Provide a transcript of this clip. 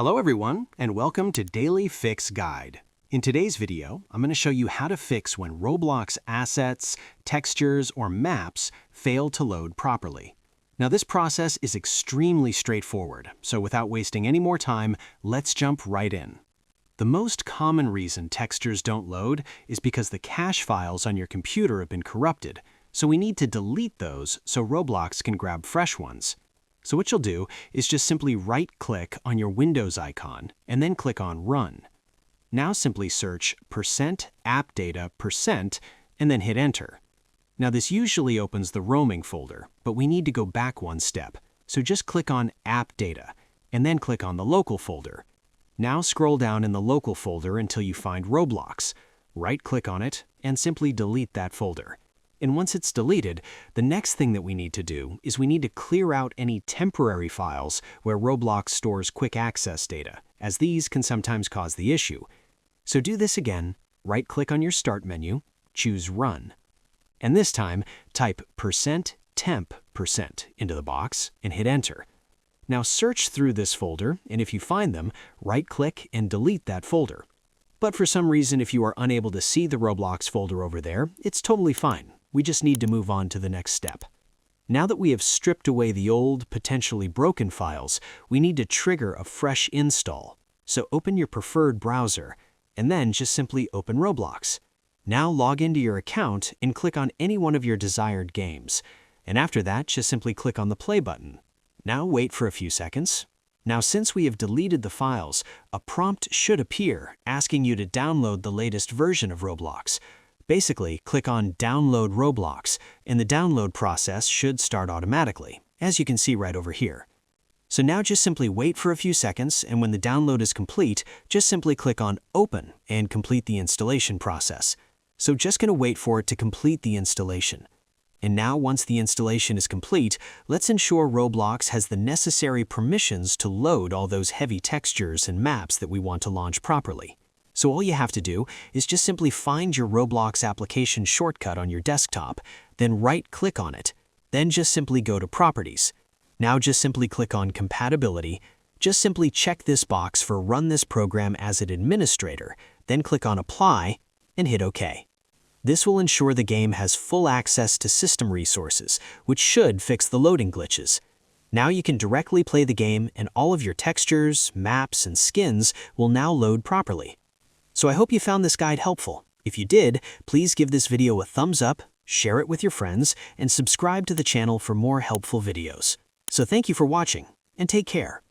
Hello everyone, and welcome to Daily Fix Guide. In today's video, I'm going to show you how to fix when Roblox assets, textures, or maps fail to load properly. Now this process is extremely straightforward, so without wasting any more time, let's jump right in. The most common reason textures don't load is because the cache files on your computer have been corrupted, so we need to delete those so Roblox can grab fresh ones. So what you'll do is just simply right-click on your Windows icon and then click on Run. Now simply search %appdata% and then hit Enter. Now this usually opens the roaming folder, but we need to go back one step. So just click on App Data and then click on the local folder. Now scroll down in the local folder until you find Roblox. Right-click on it and simply delete that folder. And once it's deleted, the next thing that we need to do is we need to clear out any temporary files where Roblox stores quick access data, as these can sometimes cause the issue. So do this again, right-click on your Start menu, choose Run. And this time, type %temp% into the box and hit Enter. Now search through this folder, and if you find them, right-click and delete that folder. But for some reason, if you are unable to see the Roblox folder over there, it's totally fine. We just need to move on to the next step. Now that we have stripped away the old, potentially broken files, we need to trigger a fresh install. So open your preferred browser, and then just simply open Roblox. Now log into your account and click on any one of your desired games. And after that, just simply click on the play button. Now wait for a few seconds. Now since we have deleted the files, a prompt should appear asking you to download the latest version of Roblox. Basically, click on Download Roblox, and the download process should start automatically, as you can see right over here. So now just simply wait for a few seconds, and when the download is complete, just simply click on Open and complete the installation process. So just going to wait for it to complete the installation. And now once the installation is complete, let's ensure Roblox has the necessary permissions to load all those heavy textures and maps that we want to launch properly. So all you have to do is just simply find your Roblox application shortcut on your desktop, then right-click on it. Then just simply go to Properties. Now just simply click on Compatibility. Just simply check this box for Run this program as an administrator, then click on Apply and hit OK. This will ensure the game has full access to system resources, which should fix the loading glitches. Now you can directly play the game, and all of your textures, maps, and skins will now load properly. So I hope you found this guide helpful. If you did, please give this video a thumbs up, share it with your friends, and subscribe to the channel for more helpful videos. So thank you for watching, and take care.